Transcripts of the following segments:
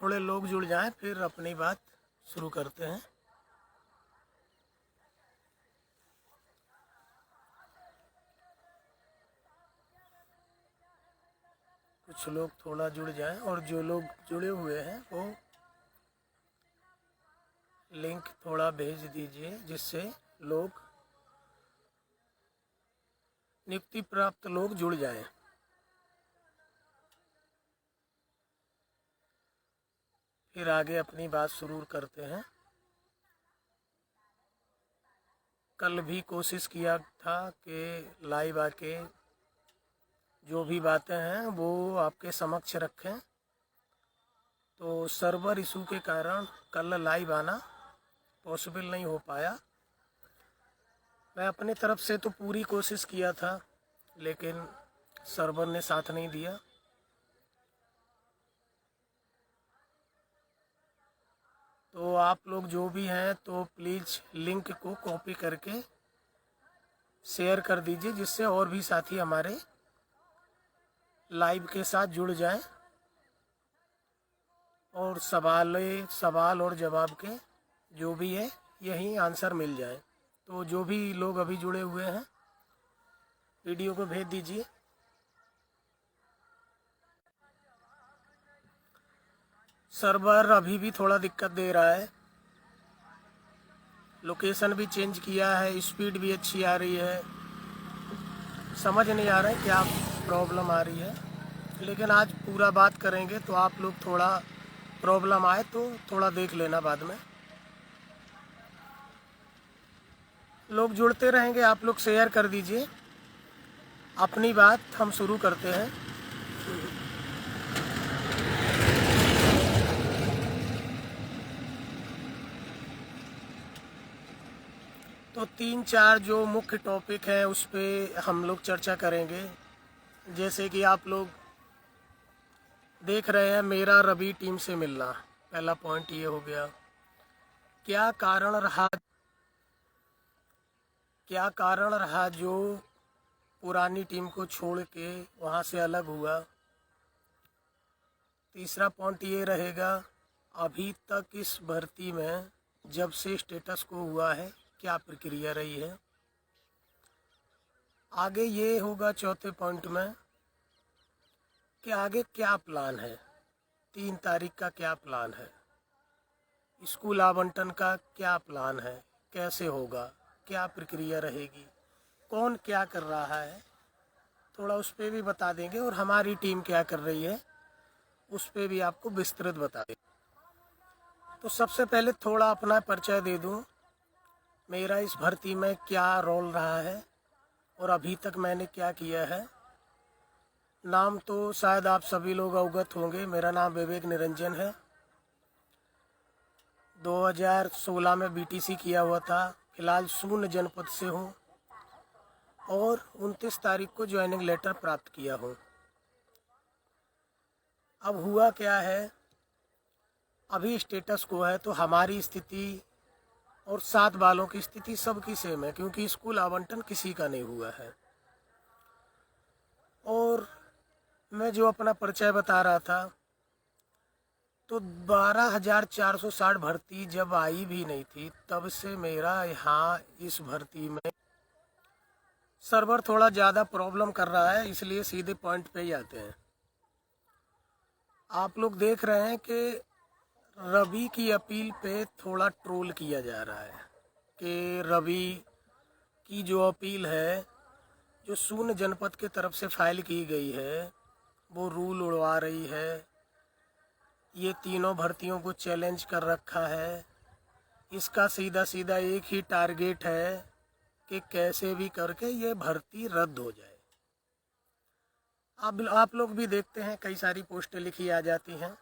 थोड़े लोग जुड़ जाएं, फिर अपनी बात शुरू करते हैं। कुछ लोग थोड़ा जुड़ जाएं, और जो लोग जुड़े हुए हैं वो लिंक थोड़ा भेज दीजिए, जिससे लोग नियुक्ति प्राप्त लोग जुड़ जाएं। फिर आगे अपनी बात शुरू करते हैं। कल भी कोशिश किया था कि लाइव आके जो भी बातें हैं वो आपके समक्ष रखें, तो सर्वर इशू के कारण कल लाइव आना पॉसिबल नहीं हो पाया। मैं अपनी तरफ से तो पूरी कोशिश किया था, लेकिन सर्वर ने साथ नहीं दिया। तो आप लोग जो भी हैं तो प्लीज़ लिंक को कॉपी करके शेयर कर दीजिए, जिससे और भी साथी हमारे लाइव के साथ जुड़ जाएं और सवाल और जवाब के जो भी है यही आंसर मिल जाए। तो जो भी लोग अभी जुड़े हुए हैं वीडियो को भेज दीजिए। सर्वर अभी भी थोड़ा दिक्कत दे रहा है, लोकेशन भी चेंज किया है, स्पीड भी अच्छी आ रही है, समझ नहीं आ रहा है क्या प्रॉब्लम आ रही है। लेकिन आज पूरा बात करेंगे, तो आप लोग थोड़ा प्रॉब्लम आए तो थोड़ा देख लेना बाद में। लोग जुड़ते रहेंगे, आप लोग शेयर कर दीजिए। अपनी बात हम शुरू करते हैं। तो 3-4 जो मुख्य टॉपिक हैं उस पर हम लोग चर्चा करेंगे। जैसे कि आप लोग देख रहे हैं, मेरा रवि टीम से मिलना, पहला पॉइंट ये हो गया। क्या कारण रहा जो पुरानी टीम को छोड़ के वहाँ से अलग हुआ। तीसरा पॉइंट ये रहेगा, अभी तक इस भर्ती में जब से स्टेटस को हुआ है क्या प्रक्रिया रही है। आगे ये होगा चौथे पॉइंट में कि आगे क्या प्लान है, 3 तारीख का क्या प्लान है, स्कूल आवंटन का क्या प्लान है, कैसे होगा, क्या प्रक्रिया रहेगी, कौन क्या कर रहा है, थोड़ा उस पर भी बता देंगे। और हमारी टीम क्या कर रही है उस पर भी आपको विस्तृत बता देंगे। तो सबसे पहले थोड़ा अपना परिचय दे दूं, मेरा इस भर्ती में क्या रोल रहा है और अभी तक मैंने क्या किया है। नाम तो शायद आप सभी लोग अवगत होंगे, मेरा नाम विवेक निरंजन है। 2016 में बीटीसी किया हुआ था, फिलहाल शून्य जनपद से हूँ और 29 तारीख को ज्वाइनिंग लेटर प्राप्त किया हूँ। अब हुआ क्या है, अभी स्टेटस को है तो हमारी स्थिति और 7 वालों की स्थिति सबकी सेम है, क्योंकि स्कूल आवंटन किसी का नहीं हुआ है। और मैं जो अपना परिचय बता रहा था, तो 12,460 भर्ती जब आई भी नहीं थी तब से मेरा यहाँ इस भर्ती में सर्वर थोड़ा ज़्यादा प्रॉब्लम कर रहा है, इसलिए सीधे पॉइंट पे ही आते हैं। आप लोग देख रहे हैं कि रवि की अपील पे थोड़ा ट्रोल किया जा रहा है कि रवि की जो अपील है, जो शून्य जनपद के तरफ से फाइल की गई है, वो रूल उड़वा रही है, ये तीनों भर्तियों को चैलेंज कर रखा है। इसका सीधा सीधा एक ही टारगेट है कि कैसे भी करके ये भर्ती रद्द हो जाए। अब आप लोग भी देखते हैं कई सारी पोस्टें लिखी आ जाती हैं,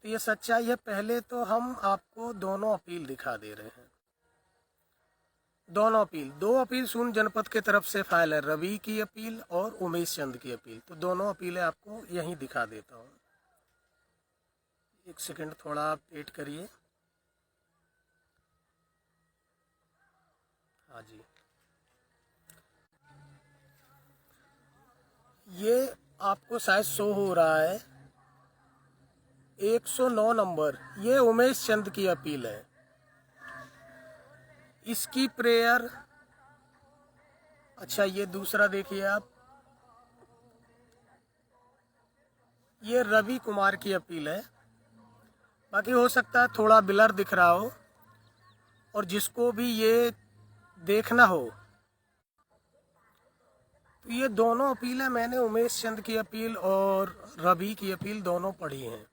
तो ये सच्चाई है। पहले तो हम आपको दोनों अपील दिखा दे रहे हैं। दो अपील शून्य जनपद के तरफ से फाइल है, रवि की अपील और उमेश चंद की अपील। तो दोनों अपीलें आपको यहीं दिखा देता हूँ। एक सेकंड, थोड़ा आप वेट करिए। हाँ जी, ये आपको शायद शो हो रहा है, 109 नंबर, ये उमेश चंद की अपील है। इसकी प्रेयर, अच्छा ये दूसरा देखिए आप, ये रवि कुमार की अपील है। बाकी हो सकता है थोड़ा ब्लर दिख रहा हो, और जिसको भी ये देखना हो तो ये दोनों अपीलें मैंने उमेश चंद की अपील और रवि की अपील दोनों पढ़ी हैं,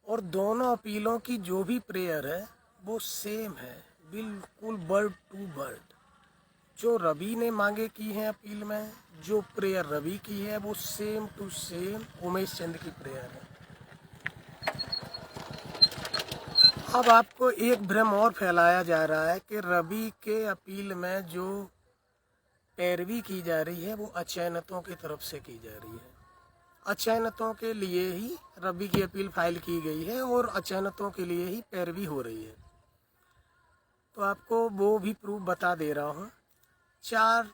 और दोनों अपीलों की जो भी प्रेयर है वो सेम है, बिल्कुल वर्ड टू वर्ड। जो रवि ने मांगे की है अपील में, जो प्रेयर रवि की है वो सेम टू सेम उमेश चंद की प्रेयर है। अब आपको एक भ्रम और फैलाया जा रहा है कि रवि के अपील में जो पैरवी की जा रही है वो अचयनितों की तरफ से की जा रही है। अचयनितों के लिए ही रवि की अपील फाइल की गई है और अचयनितों के लिए ही पैरवी हो रही है। तो आपको वो भी प्रूफ बता दे रहा हूँ। 4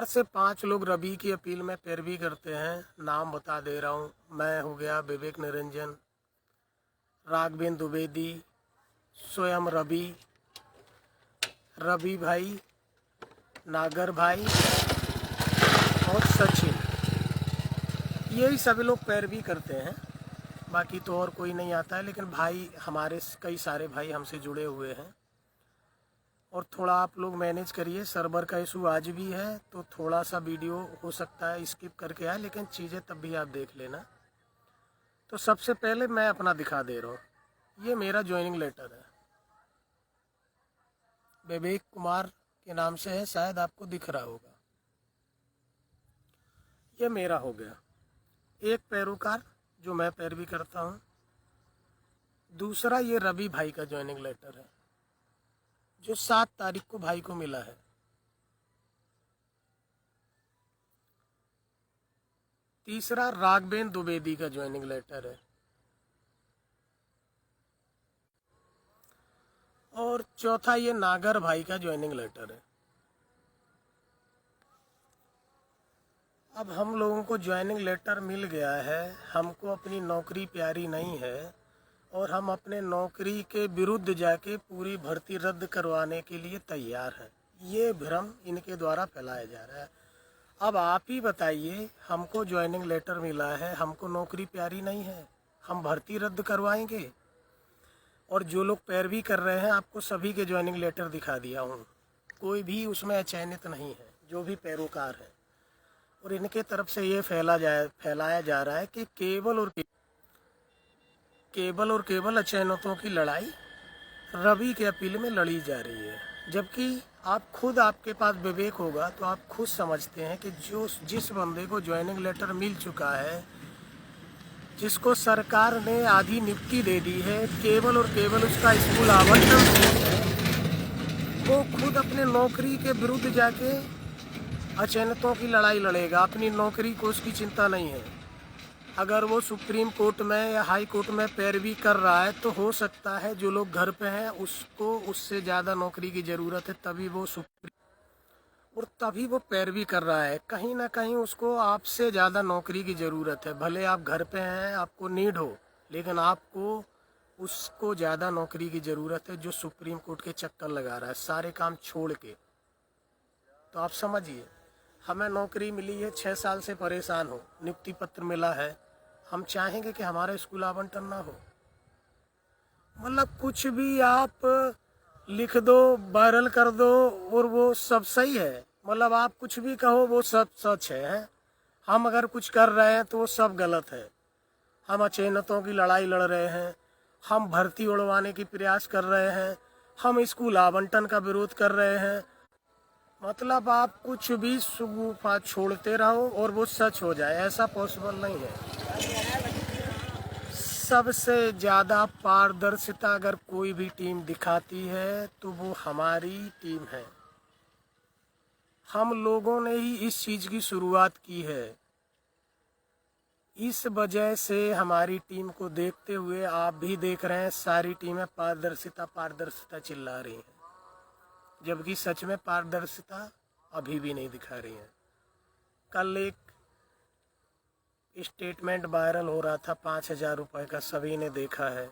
से 5 लोग रवि की अपील में पैरवी करते हैं। नाम बता दे रहा हूँ। मैं हो गया, विवेक निरंजन, राघवेंद्र द्विवेदी, स्वयं रवि भाई, नागर भाई और सचिन, यही सभी लोग पैरवी करते हैं। बाकी तो और कोई नहीं आता है, लेकिन भाई हमारे कई सारे भाई हमसे जुड़े हुए हैं। और थोड़ा आप लोग मैनेज करिए, सर्वर का इशू आज भी है तो थोड़ा सा वीडियो हो सकता है स्किप करके आए, लेकिन चीज़ें तब भी आप देख लेना। तो सबसे पहले मैं अपना दिखा दे रहा हूँ। ये मेरा ज्वाइनिंग लेटर है, विवेक कुमार के नाम से है, शायद आपको दिख रहा होगा। ये मेरा हो गया एक पैरोकार जो मैं पैरवी करता हूँ। दूसरा ये रवि भाई का ज्वाइनिंग लेटर है जो 7 तारीख को भाई को मिला है। तीसरा राघवेंद्र द्विवेदी का ज्वाइनिंग लेटर है। और चौथा ये नागर भाई का ज्वाइनिंग लेटर है। अब हम लोगों को ज्वाइनिंग लेटर मिल गया है, हमको अपनी नौकरी प्यारी नहीं है और हम अपने नौकरी के विरुद्ध जाके पूरी भर्ती रद्द करवाने के लिए तैयार हैं। ये भ्रम इनके द्वारा फैलाया जा रहा है। अब आप ही बताइए, हमको ज्वाइनिंग लेटर मिला है, हमको नौकरी प्यारी नहीं है, हम भर्ती रद्द करवाएंगे? और जो लोग पैरवी कर रहे हैं, आपको सभी के ज्वाइनिंग लेटर दिखा दिया हूँ, कोई भी उसमें अचयनित नहीं है, जो भी पैरोकार है। और इनके तरफ से ये फैलाया जा रहा है कि केवल और केवल अचयनितों की लड़ाई रवि के अपील में लड़ी जा रही है। जबकि आप खुद, आपके पास विवेक होगा तो आप खुद समझते हैं कि जिस बंदे को ज्वाइनिंग लेटर मिल चुका है, जिसको सरकार ने आधी नियुक्ति दे दी है, केवल और केवल उसका स्कूल आवंटन है, वो खुद अपने नौकरी के विरुद्ध जाके अचयनितों की लड़ाई लड़ेगा। अपनी नौकरी को उसकी चिंता नहीं है। अगर वो सुप्रीम कोर्ट में या हाई कोर्ट में पैरवी कर रहा है तो हो सकता है जो लोग घर पे हैं उसको उससे ज़्यादा नौकरी की ज़रूरत है, तभी वो पैरवी कर रहा है। कहीं ना कहीं उसको आपसे ज़्यादा नौकरी की ज़रूरत है। भले आप घर पे हैं, आपको नीड हो, लेकिन आपको उसको ज़्यादा नौकरी की ज़रूरत है जो सुप्रीम कोर्ट के चक्कर लगा रहा है सारे काम छोड़ के। तो आप समझिए, हमें नौकरी मिली है, 6 साल से परेशान हो, नियुक्ति पत्र मिला है, हम चाहेंगे कि हमारा स्कूल आवंटन ना हो? मतलब कुछ भी आप लिख दो, वायरल कर दो और वो सब सही है। मतलब आप कुछ भी कहो वो सब सच है। हम अगर कुछ कर रहे हैं तो वो सब गलत है। हम अचयनितों की लड़ाई लड़ रहे हैं, हम भर्ती उड़वाने की प्रयास कर रहे हैं, हम स्कूल आवंटन का विरोध कर रहे हैं। मतलब आप कुछ भी सुगुफा छोड़ते रहो और वो सच हो जाए, ऐसा पॉसिबल नहीं है। सबसे ज़्यादा पारदर्शिता अगर कोई भी टीम दिखाती है तो वो हमारी टीम है। हम लोगों ने ही इस चीज़ की शुरुआत की है। इस वजह से हमारी टीम को देखते हुए आप भी देख रहे हैं, सारी टीमें पारदर्शिता चिल्ला रही हैं, जबकि सच में पारदर्शिता अभी भी नहीं दिखा रही है। कल एक स्टेटमेंट वायरल हो रहा था 5,000 रुपये का, सभी ने देखा है।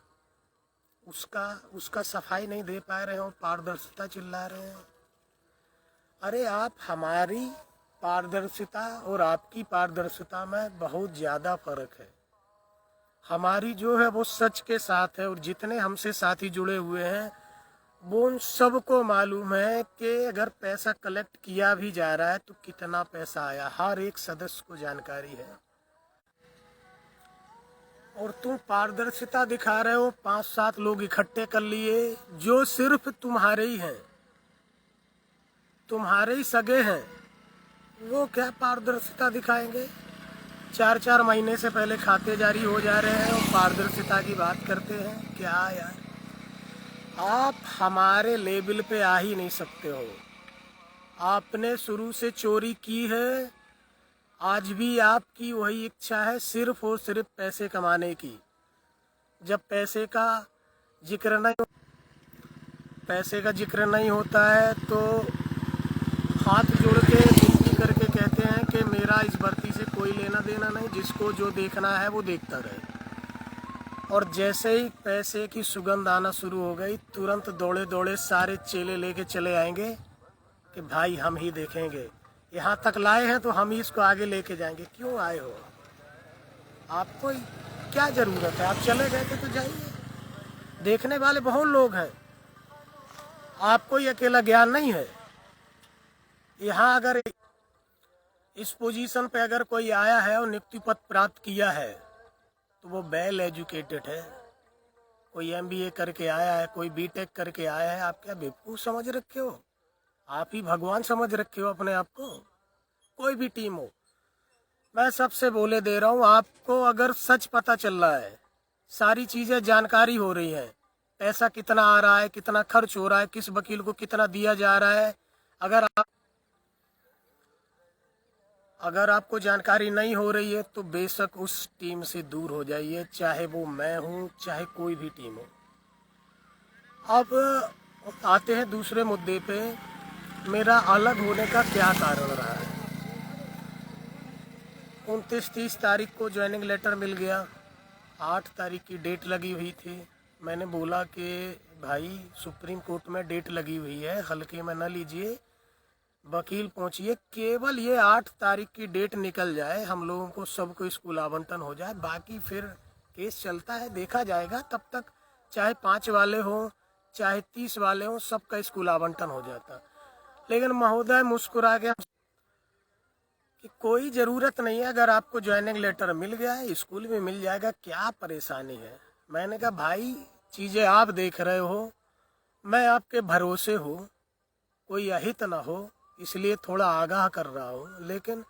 उसका सफाई नहीं दे पा रहे हो, पारदर्शिता चिल्ला रहे हैं। अरे आप, हमारी पारदर्शिता और आपकी पारदर्शिता में बहुत ज़्यादा फर्क है। हमारी जो है वो सच के साथ है, और जितने हमसे साथी जुड़े हुए हैं वो उन सबको मालूम है कि अगर पैसा कलेक्ट किया भी जा रहा है तो कितना पैसा आया, हर एक सदस्य को जानकारी है। और तुम पारदर्शिता दिखा रहे हो, 5-7 लोग इकट्ठे कर लिए जो सिर्फ तुम्हारे ही हैं, तुम्हारे ही सगे हैं, वो क्या पारदर्शिता दिखाएंगे? 4-4 महीने से पहले खाते जारी हो जा रहे हैं और पारदर्शिता की बात करते हैं। क्या यार, आप हमारे लेवल पे आ ही नहीं सकते हो। आपने शुरू से चोरी की है, आज भी आपकी वही इच्छा है, सिर्फ और सिर्फ पैसे कमाने की। जब पैसे का जिक्र नहीं होता है तो हाथ जोड़ के विनती करके कहते हैं कि मेरा इस भर्ती से कोई लेना देना नहीं, जिसको जो देखना है वो देखता रहे। और जैसे ही पैसे की सुगंध आना शुरू हो गई, तुरंत दौड़े दौड़े सारे चेले लेके चले आएंगे कि भाई हम ही देखेंगे, यहाँ तक लाए हैं तो हम ही इसको आगे लेके जाएंगे। क्यों आए हो? आपको क्या ज़रूरत है? आप चले गए थे तो जाइए, देखने वाले बहुत लोग हैं, आपको ये अकेला ज्ञान नहीं है। यहाँ अगर इस पोजीशन पे अगर कोई आया है और नियुक्ति पद प्राप्त किया है तो वो वेल एजुकेटेड है। कोई MBA करके आया है, कोई B.Tech करके आया है। आप क्या बेवकूफ़ समझ रखे हो? आप ही भगवान समझ रखे हो अपने आप को। कोई भी टीम हो, मैं सबसे बोले दे रहा हूँ, आपको अगर सच पता चल रहा है, सारी चीज़ें जानकारी हो रही हैं, पैसा कितना आ रहा है, कितना खर्च हो रहा है, किस वकील को कितना दिया जा रहा है, अगर आपको जानकारी नहीं हो रही है तो बेशक उस टीम से दूर हो जाइए, चाहे वो मैं हूँ, चाहे कोई भी टीम हो। अब आते हैं दूसरे मुद्दे पे, मेरा अलग होने का क्या कारण रहा है। 29-30 तारीख को ज्वाइनिंग लेटर मिल गया, 8 तारीख की डेट लगी हुई थी। मैंने बोला कि भाई सुप्रीम कोर्ट में डेट लगी हुई है, हल्के में न लीजिए, वकील पहुंचिए, केवल ये 8 तारीख की डेट निकल जाए, हम लोगों को सबको स्कूल आवंटन हो जाए, बाकी फिर केस चलता है, देखा जाएगा। तब तक चाहे 5 वाले हों, चाहे 30 वाले हों, सबका स्कूल आवंटन हो जाता। लेकिन महोदय मुस्कुरा के कि कोई ज़रूरत नहीं है, अगर आपको ज्वाइनिंग लेटर मिल गया है, स्कूल में मिल जाएगा, क्या परेशानी है। मैंने कहा भाई चीज़ें आप देख रहे हो, मैं आपके भरोसे हो, कोई अहित ना हो, इसलिए थोड़ा आगाह कर रहा हूँ। लेकिन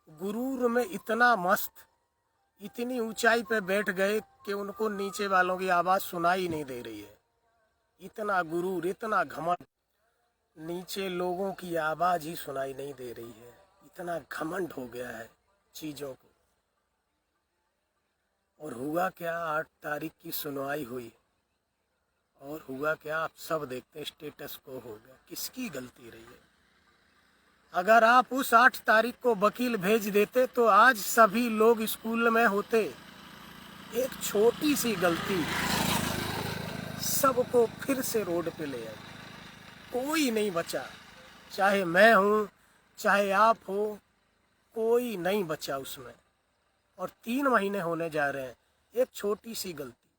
गुरूर में इतना मस्त, इतनी ऊंचाई पे बैठ गए कि उनको नीचे वालों की आवाज़ सुनाई नहीं दे रही है। इतना गुरूर, इतना घमंड, नीचे लोगों की आवाज़ ही सुनाई नहीं दे रही है, इतना घमंड हो गया है चीज़ों को। और हुआ क्या, 8 तारीख की सुनवाई हुई और हुआ क्या आप सब देखते हैं, स्टेटस को हो गया। किसकी गलती रही है? अगर आप उस 8 तारीख को वकील भेज देते तो आज सभी लोग स्कूल में होते। एक छोटी सी गलती सबको फिर से रोड पे ले आई, कोई नहीं बचा, चाहे मैं हूँ, चाहे आप हो, कोई नहीं बचा उसमें। और 3 महीने होने जा रहे हैं, एक छोटी सी गलती।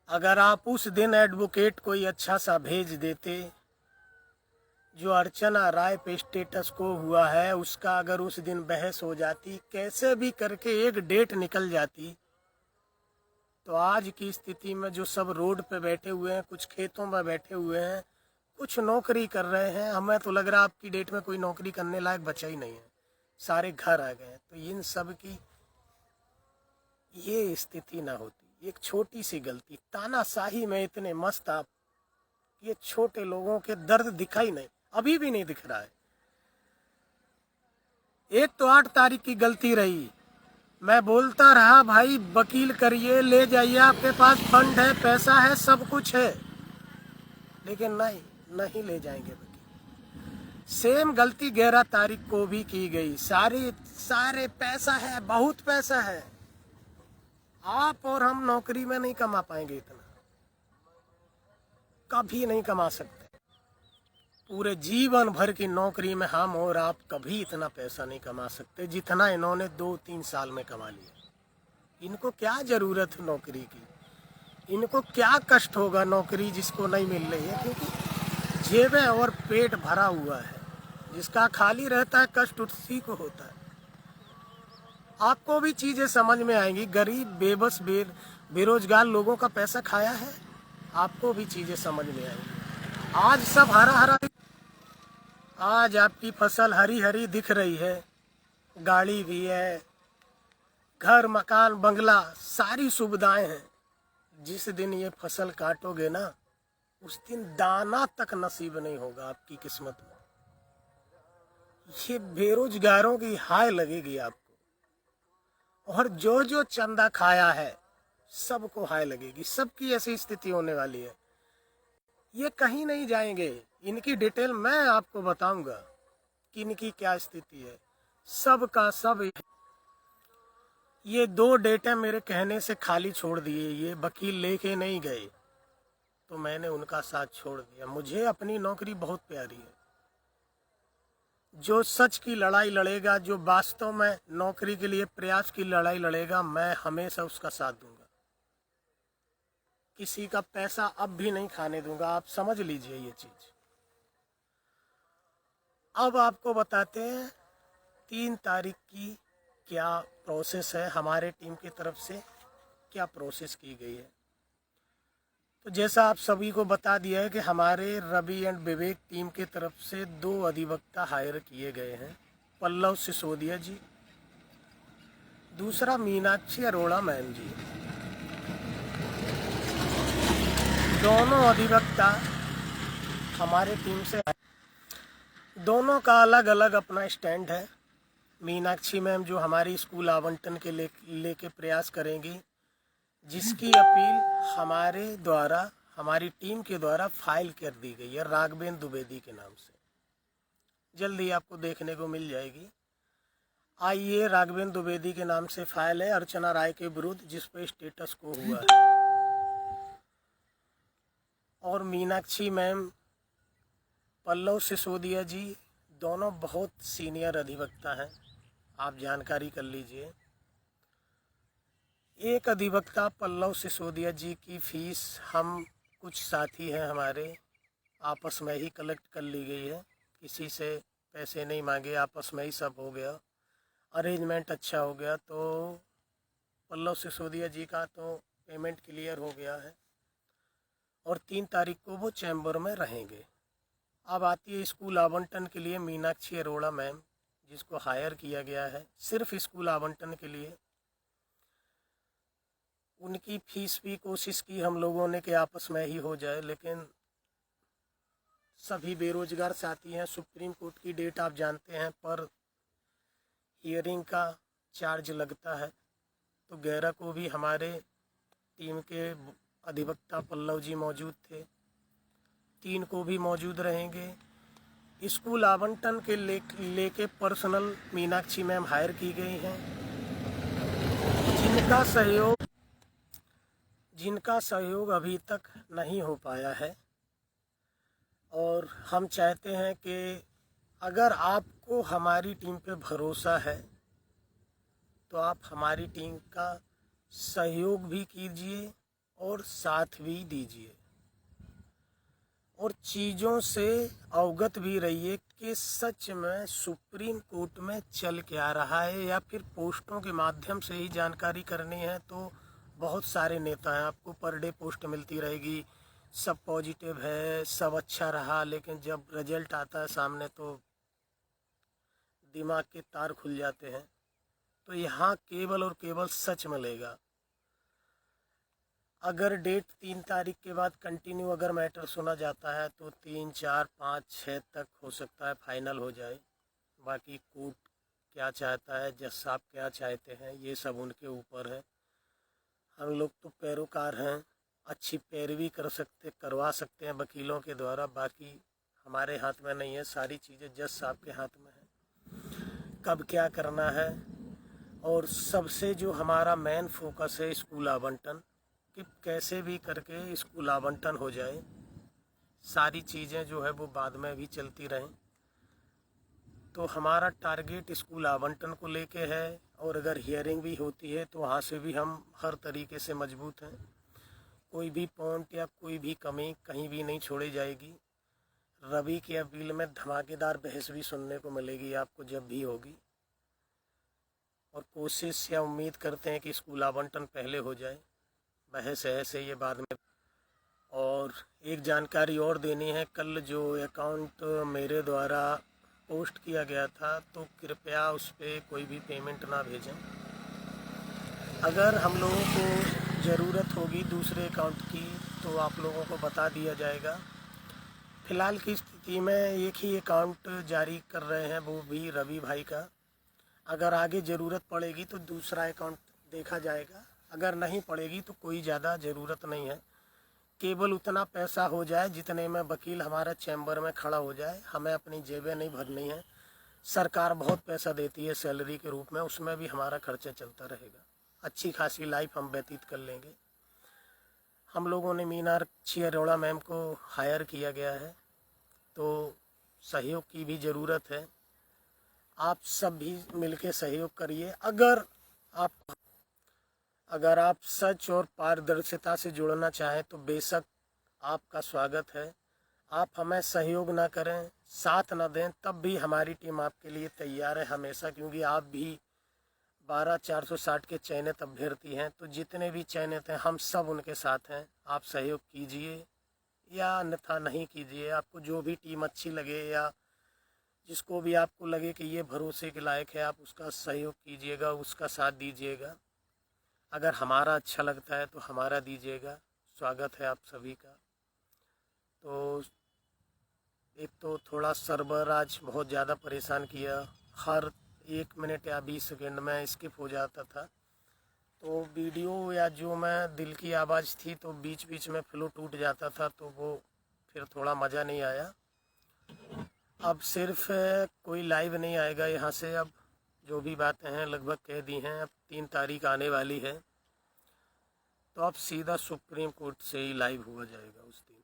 अगर आप उस दिन एडवोकेट कोई अच्छा सा भेज देते, जो अर्चना राय पे स्टेटस को हुआ है उसका अगर उस दिन बहस हो जाती, कैसे भी करके एक डेट निकल जाती, तो आज की स्थिति में जो सब रोड पे बैठे हुए हैं, कुछ खेतों में बैठे हुए हैं, कुछ नौकरी कर रहे हैं, हमें तो लग रहा है आपकी डेट में कोई नौकरी करने लायक बचा ही नहीं है, सारे घर आ गए। तो इन सब की ये स्थिति ना होती। एक छोटी सी गलती, तानाशाही में इतने मस्त आप, ये छोटे लोगों के दर्द दिखाई नहीं, अभी भी नहीं दिख रहा है। एक तो 8 तारीख की गलती रही, मैं बोलता रहा भाई वकील करिए, ले जाइए, आपके पास फंड है, पैसा है, सब कुछ है, लेकिन नहीं ले जाएंगे वकील। सेम गलती 11 तारीख को भी की गई। सारे पैसा है, बहुत पैसा है। आप और हम नौकरी में नहीं कमा पाएंगे इतना, कभी नहीं कमा सकते। पूरे जीवन भर की नौकरी में हम और आप कभी इतना पैसा नहीं कमा सकते जितना इन्होंने 2-3 साल में कमा लिया। इनको क्या जरूरत है नौकरी की, इनको क्या कष्ट होगा नौकरी जिसको नहीं मिल रही है, क्योंकि जेबें और पेट भरा हुआ है। जिसका खाली रहता है कष्ट उसी को होता है। आपको भी चीजें समझ में आएंगी। गरीब बेबस बेरोजगार लोगों का पैसा खाया है, आपको भी चीजें समझ में आएंगी। आज सब हरा हरा, आज आपकी फसल हरी हरी दिख रही है, गाड़ी भी है, घर मकान बंगला सारी सुविधाएं हैं। जिस दिन ये फसल काटोगे ना, उस दिन दाना तक नसीब नहीं होगा आपकी किस्मत में। ये बेरोजगारों की हाय लगेगी आपको, और जो जो चंदा खाया है सबको हाय लगेगी। सबकी ऐसी स्थिति होने वाली है। ये कहीं नहीं जाएंगे, इनकी डिटेल मैं आपको बताऊंगा कि इनकी क्या स्थिति है। सबका सब ये 2 डेटे मेरे कहने से खाली छोड़ दिए। ये वकील लेके नहीं गए तो मैंने उनका साथ छोड़ दिया। मुझे अपनी नौकरी बहुत प्यारी है। जो सच की लड़ाई लड़ेगा, जो वास्तव में नौकरी के लिए प्रयास की लड़ाई लड़ेगा, मैं हमेशा उसका साथ दूंगा। किसी का पैसा अब भी नहीं खाने दूंगा, आप समझ लीजिए ये चीज। अब आपको बताते हैं 3 तारीख की क्या प्रोसेस है। हमारे टीम की तरफ से क्या प्रोसेस की गई है। तो जैसा आप सभी को बता दिया है कि हमारे रवि एंड विवेक टीम की तरफ से 2 अधिवक्ता हायर किए गए हैं। पल्लव सिसोदिया जी, दूसरा मीनाक्षी अरोड़ा मैम जी। दोनों अधिवक्ता हमारे टीम से, दोनों का अलग अलग अपना स्टैंड है। मीनाक्षी मैम जो हमारी स्कूल आवंटन के लेके प्रयास करेंगी, जिसकी अपील हमारे द्वारा, हमारी टीम के द्वारा फाइल कर दी गई है राघवेंद्र द्विवेदी के नाम से। जल्दी आपको देखने को मिल जाएगी। आइए, राघवेंद्र द्विवेदी के नाम से फाइल है अर्चना राय के विरुद्ध, जिस पर स्टेटस को हुआ है। और मीनाक्षी मैम, पल्लव सिसोदिया जी, दोनों बहुत सीनियर अधिवक्ता हैं, आप जानकारी कर लीजिए। एक अधिवक्ता पल्लव सिसोदिया जी की फीस हम कुछ साथी हैं हमारे, आपस में ही कलेक्ट कर ली गई है। किसी से पैसे नहीं मांगे, आपस में ही सब हो गया, अरेंजमेंट अच्छा हो गया। तो पल्लव सिसोदिया जी का तो पेमेंट क्लियर हो गया है और 3 तारीख को वो चैम्बर में रहेंगे। अब आती है स्कूल आवंटन के लिए मीनाक्षी अरोड़ा मैम, जिसको हायर किया गया है सिर्फ स्कूल आवंटन के लिए। उनकी फीस भी कोशिश की हम लोगों ने कि आपस में ही हो जाए, लेकिन सभी बेरोजगार साथी हैं। सुप्रीम कोर्ट की डेट आप जानते हैं, पर हियरिंग का चार्ज लगता है। तो 11 को भी हमारे टीम के अधिवक्ता पल्लव जी मौजूद थे, 3 को भी मौजूद रहेंगे। स्कूल आवंटन के लेके पर्सनल मीनाक्षी मैम हायर की गई हैं, जिनका सहयोग अभी तक नहीं हो पाया है। और हम चाहते हैं कि अगर आपको हमारी टीम पे भरोसा है तो आप हमारी टीम का सहयोग भी कीजिए और साथ भी दीजिए, और चीज़ों से अवगत भी रहिए कि सच में सुप्रीम कोर्ट में चल क्या रहा है, या फिर पोस्टों के माध्यम से ही जानकारी करनी है। तो बहुत सारे नेता हैं, आपको पर डे पोस्ट मिलती रहेगी, सब पॉजिटिव है, सब अच्छा रहा, लेकिन जब रिजल्ट आता है सामने तो दिमाग के तार खुल जाते हैं। तो यहाँ केवल और केवल सच मिलेगा। अगर डेट 3 तारीख के बाद कंटिन्यू अगर मैटर सुना जाता है तो 3, 4, 5, 6 तक हो सकता है फाइनल हो जाए। बाकी कोर्ट क्या चाहता है, जज साहब क्या चाहते हैं, ये सब उनके ऊपर है। हम लोग तो पैरोकार हैं, अच्छी पैरवी करवा सकते हैं वकीलों के द्वारा। बाकी हमारे हाथ में नहीं है, सारी चीज़ें जज साहब के हाथ में है, कब क्या करना है। और सबसे जो हमारा मेन फोकस है स्कूल आवंटन, कि कैसे भी करके स्कूल आवंटन हो जाए, सारी चीज़ें जो है वो बाद में भी चलती रहें। तो हमारा टारगेट स्कूल आवंटन को लेके है, और अगर हियरिंग भी होती है तो वहाँ से भी हम हर तरीके से मजबूत हैं। कोई भी पॉइंट या कोई भी कमी कहीं भी नहीं छोड़ी जाएगी। रवि की अपील में धमाकेदार बहस भी सुनने को मिलेगी आपको जब भी होगी, और कोशिश या उम्मीद करते हैं कि स्कूल आवंटन पहले हो जाए, बहस है ये बाद में। और एक जानकारी और देनी है, कल जो अकाउंट मेरे द्वारा पोस्ट किया गया था, तो कृपया उस पर कोई भी पेमेंट ना भेजें। अगर हम लोगों को ज़रूरत होगी दूसरे अकाउंट की तो आप लोगों को बता दिया जाएगा। फ़िलहाल की स्थिति में एक ही अकाउंट जारी कर रहे हैं, वो भी रवि भाई का। अगर आगे ज़रूरत पड़ेगी तो दूसरा अकाउंट देखा जाएगा, अगर नहीं पड़ेगी तो कोई ज़्यादा ज़रूरत नहीं है। केवल उतना पैसा हो जाए जितने में वकील हमारा चैम्बर में खड़ा हो जाए, हमें अपनी जेबें नहीं भरनी है। सरकार बहुत पैसा देती है सैलरी के रूप में, उसमें भी हमारा खर्चा चलता रहेगा, अच्छी खासी लाइफ हम व्यतीत कर लेंगे। हम लोगों ने मीनाक्षी अरोड़ा मैम को हायर किया गया है, तो सहयोग की भी ज़रूरत है। आप सब भी मिलके सहयोग करिए। अगर आप सच और पारदर्शिता से जुड़ना चाहें तो बेशक आपका स्वागत है। आप हमें सहयोग ना करें, साथ ना दें, तब भी हमारी टीम आपके लिए तैयार है हमेशा, क्योंकि आप भी 12,460 के चयनित अभ्यर्थी हैं। तो जितने भी चयनित हैं हम सब उनके साथ हैं। आप सहयोग कीजिए या अन्यथा नहीं कीजिए, आपको जो भी टीम अच्छी लगे या जिसको भी आपको लगे कि ये भरोसे के लायक है, आप उसका सहयोग कीजिएगा, उसका साथ दीजिएगा। अगर हमारा अच्छा लगता है तो हमारा दीजिएगा। स्वागत है आप सभी का। तो एक तो थोड़ा सर्वर आज बहुत ज़्यादा परेशान किया, हर 1 मिनट या 20 सेकंड में स्किप हो जाता था, तो वीडियो या जो मैं दिल की आवाज़ थी तो बीच बीच में फ्लो टूट जाता था, तो वो फिर थोड़ा मज़ा नहीं आया। अब सिर्फ कोई लाइव नहीं आएगा यहाँ से, अब जो भी बातें हैं लगभग कह दी हैं। अब 3 तारीख आने वाली है, तो अब सीधा सुप्रीम कोर्ट से ही लाइव हुआ जाएगा उस दिन,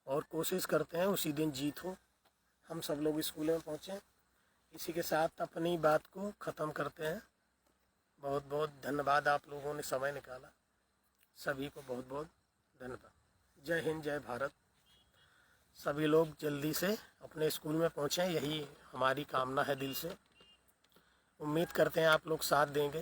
और कोशिश करते हैं उसी दिन जीत हो, हम सब लोग स्कूल में पहुँचें। इसी के साथ अपनी बात को ख़त्म करते हैं। बहुत बहुत धन्यवाद, आप लोगों ने समय निकाला, सभी को बहुत बहुत धन्यवाद। जय हिंद, जय भारत। सभी लोग जल्दी से अपने स्कूल में पहुँचें, यही हमारी कामना है दिल से। उम्मीद करते हैं आप लोग साथ देंगे।